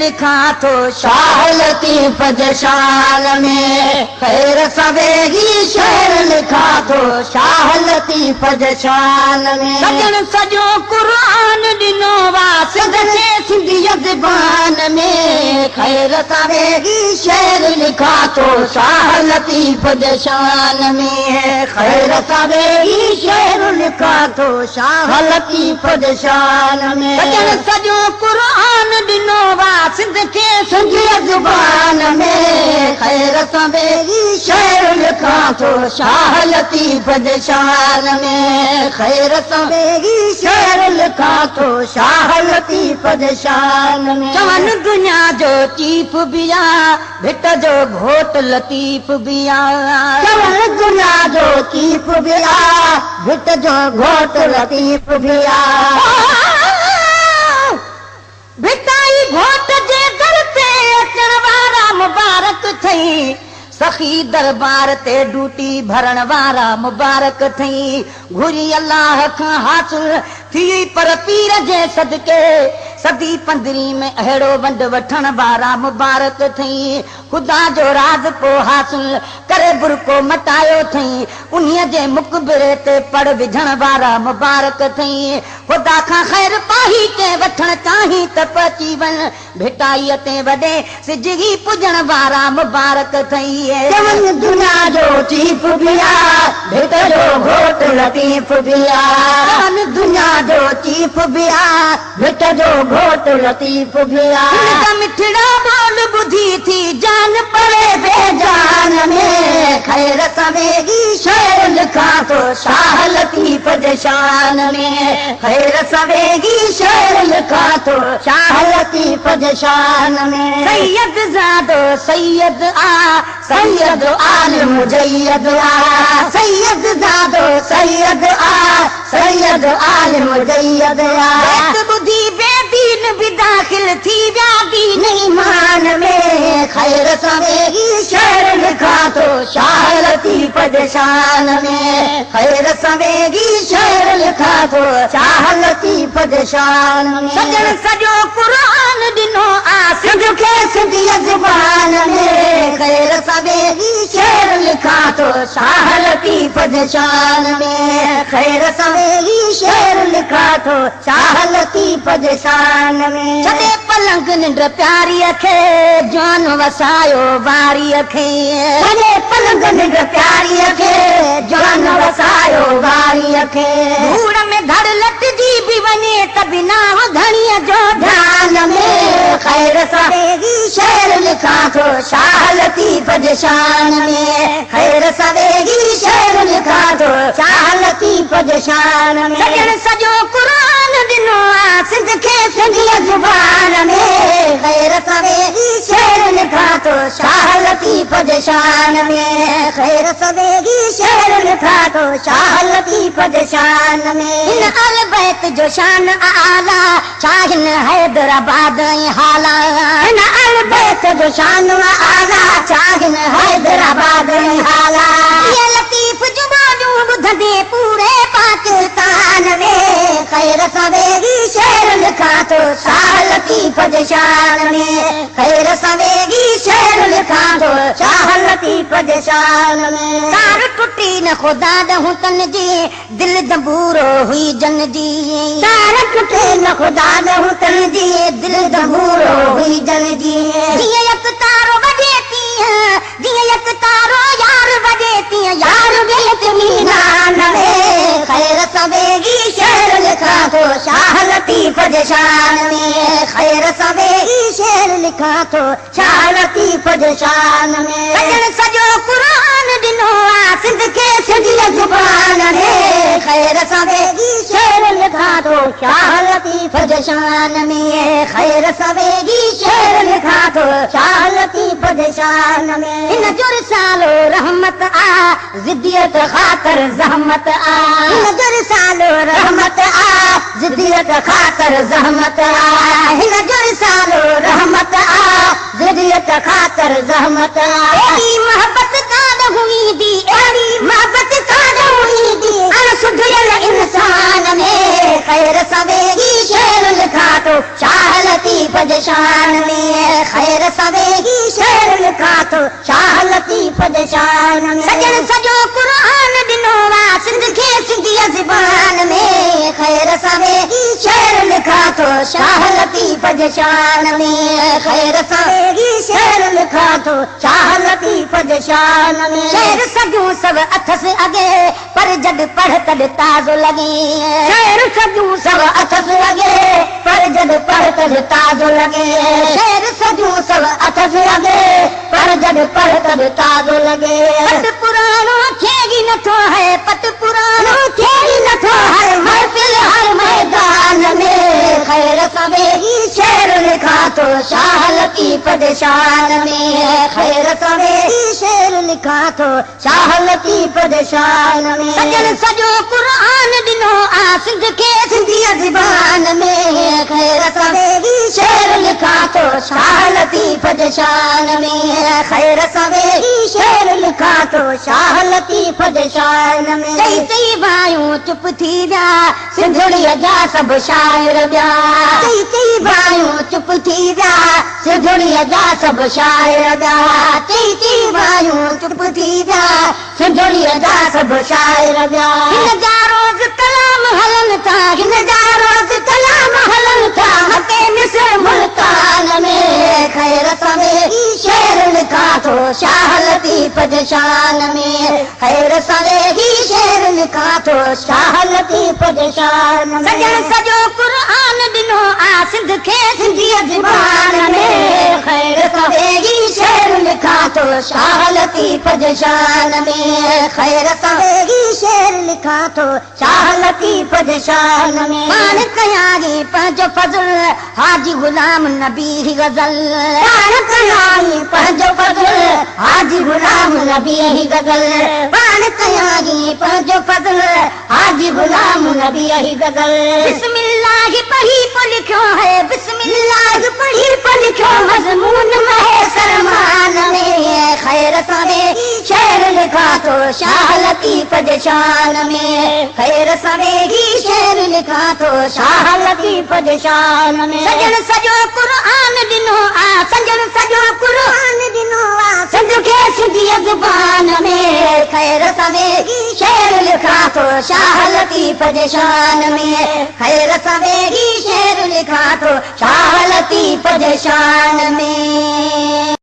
लिखा तो शाह लतीफ जे शान में, खैर सवेगी शेर लिखा तो शाह लतीफ जे शान में। सजन सजो कुरान ॾिनो वासिद जे सिंधीअ ज़बान में, खैर सवेगी शेर लिखा तो शाह लतीफ जे शान में, खैर सवेगी शेर लिखा तो शाह लतीफ जे शान में। सजन सजो कुरान ॾिनो वासिद खे सिंधीअ ज़बान में, खैर सवेगी शेर लिखा तो शाह लतीफ जे शान में, खैर सवेगी शेर लिखा तो शाह लतीफ जे शान में। चवन दुनिया जो चीफ बिया, भिट जो घोट लतीफ बिया, चवन दुनिया जो चीफ बिया, भिट जो घोट लतीफ बिया। भिटाई घोट जे दर ते अचण वारा मुबारक थई, सखी दरबार ते ड्यूटी भरण वारा मुबारक थई। घुरी अल्लाह खां हासिल थी पर पीर जे सदके, सदी 15 में अहिड़ो वंड वठण वारा मुबारक थई। ख़ुदा जो राज को हासिल करे बुरको मटायो थई, उन्हीअ जे मुक़बिरे ते पढ़ विझण वारा मुबारक थई। ख़ुदा खां ख़ैर पाही के वठण चाही त पची वञ, भिटाईअ ते वॾे सिजगी पुॼण वारा मुबारक थई। चवन दुनिया जो चीफ बिया, भिट जो घोट लतीफ बिया, चवन दुनिया जो चीफ बिया, भिट जो घोट लतीफ बिया। मिठड़ा बोल बुधी थी जान पड़े बेजान में, खैर सवेगी शेर लिखा तो शाह लतीफ जे शान में, खैर सवेगी शेर लिखा तो शाह लतीफ जे शान में। सैयद ज़ादो सैयद आ, सैयद आल मुजैयद आ, सैयद ज़ादो सैयद आ, सैयद आल मुजैयद आ। बुधी बेदीन भी दाखिल थी व्या दीन ईमान में, खैर सवेगी शेर लिखा तो शाह लतीफ जे शान में, खैर सवेगी शेर लिखा तो शाह लतीफ जे शान में। सजन सजो कुरान ॾिनो आसिद खे सिंधीअ ज़बान में, खैर सवेगी शेर लिखा तो शाह लतीफ जे शान में, खैर सवेगी शेर लिखा तो शाह लतीफ जे शान में। छॾे पलंग निंड प्यारीअ खे, जान वसायो वारीअ खे, छॾे पलंग निंड प्यारीअ खे, जान वसायो वारीअ खे। धूड़ में धड़ लटजी बि वञे त बिना धणीअ जो ध्यान में, खैर सवेगी शेर लिखा तो शाह लतीफ जे शान में, खैर सवेगी शेर लिखा तो शाह लतीफ जे शान में। सजन सजो कुरान ॾिनो आसिद खे सिंधीअ ज़बान में, खैर सवेगी शेर लिखा तो शाह लतीफ जे शान में, खैर सवेगी शेर लिखा तो शाह लतीफ जे शान में। हिन अल बैत जो शान आला, शाहिन हैदराबाद ऐं हाला, हिन अल बैत जो शान आला, शाहिन हैदराबाद ऐं हाला। ये लतीफ जुबानूं ॿुधंदे पूरे पाकिस्तान में, खैर सवेगी शेर लिखा तो शाह लतीफ जे शान में, खैर सवेगी शेर लिखा तो शाह लतीफ जे शान में। तार टुटी न ख़ुदा ॾहूं तन जी, दिल दबूरो हुई जन जी, तार टुटी न ख़ुदा ॾहूं तन जी, दिल दबूरो हुई जन जी। जीअं यक तारो वॼे तीअं, जीअं यक तारो यार वॼे तीअं, यार ॿिए मीनान में, खैर सवेगी शेर लिखा तो शाह लतीफ जे शान में, खैर सवेगी शेर लिखा तो शाह लतीफ जे शान में। सजन सजो कुरान ॾिनो आसिद खे सिंधीअ ज़बान में, खैर सवेगी शेर लिखा तो शाह लतीफ जे शान में, खैर सवेगी शेर लिखा तो शाह लतीफ जे शान में। इन जो रिसालो रहमत आ, ज़िद्दियत ख़ातर ज़हमत आ, इन जो रिसालो रहमत आ, ज़िद्दियत ख़ातर ज़हमत आ, हिन जो रिसालो रहमत आ, ज़िद्दियत ख़ातर ज़हमत आ। एड़ी मोहब्बत कान हुई दी, एड़ी मोहब्बत कान हुई दी, अनसुधियल इंसान में, खैर सवेगी शेर लिखा तो शाह लतीफ जे शान में ख़ैर सवेगी शेर लिखा थो शाह लतीफ़ जे शान में सजण सॼो क़ुरान ॾिनो आहे सिंध खे सिंधीअ ज़बान में ख़ैर सवेगी शेर लिखा थो शाह लतीफ़ जे शान में ख़ैर सवेगी शेर लिखा थो शाह लतीफ़ जे शान में शेर सॼूं सभ अथस अॻे पर जॾ पढ़ तॾ ताज़ो लॻे शेर सॼूं सभ अथस अॻे पर जॾ पढ़ तॾ ताज़ो लॻे शेर सॼूं सभ अथस अॻे पर जॾ पढ़ तॾ ताज़ो लॻे पत पुराणो थिए ई नथो है पत पुराणो थिए ई नथो हर महफ़िल हर मैदान में ख़ैर सवेगी शेर लिखा थो शाह लतीफ़ जे शान में ख़ैर सवेगी शेर लिखा थो शाह लतीफ़ जे शान में सजण सॼो क़ुरान ॾिनो आ सिंध खे सिंधीअ ज़बान में ख़ैर सवेगी शेर लिखा थो शाह लतीफ़ जे शान में ख़ैर सवेगी शेर लिखा थो शाह लतीफ़ जे शान में चई चई भाइयूं चुप थी विया सिंधड़ीअ जा सभु शाइर ॿिया चई चई भाइयूं चुप थी विया सिंधड़ीअ जा सभु शाइर ॿिया चई चई भाइयूं चुप थी विया सिंधड़ीअ जा सभु शाइर ॿिया हिन जा रोज़ कलाम हलनि था हिन जा रोज़ कलाम हलनि था हक़े मिस्र मुल्तान में ख़ैर सवेगी शेर लिखा थो शाह लतीफ़ जे शान में ख़ैर सवेगी शेर लिखा थो शाह लतीफ़ जे शान में सजण सॼो क़ुरान ॾिनो आ सिंध खे सिंधीअ ज़बान में ख़ैर सवेगी शेर लिखा थो शाह लतीफ़ जे शान में ख़ैर सवेगी शेर लिखा थो शाह लतीफ़ जे शान में पाण कयाई पंहिंजो फज़ल हाजी गुलाम नबी ही गज़ल पाण कयाई पंहिंजो फज़ल हाजी गुलाम नबी ही गज़ल पाण कयाई पंहिंजो फज़ल हाजी गुलाम नबी ही गज़ल बिस्मिल्लाह पढ़ी पढ़ लिखियो है बिस्मिल्लाह पढ़ी पढ़ लिखियो मज़मून महे सरमान में ख़ैर सवेगी शेर लिखा थो शाह लतीफ़ जे शान में ख़ैर सवेगी शेर लिखा थो शाह लतीफ़ जे शान में सजण सॼो क़ुरान ॾिनो आ सजण सॼो क़ुरान ॾिनो आ सिंध खे सिंधीअ ज़बान में ख़ैर सवेगी शेर लिखा थो शाह लतीफ़ जे शान में ख़ैर सवेगी शेर लिखा थो शाह लतीफ़ जे शान में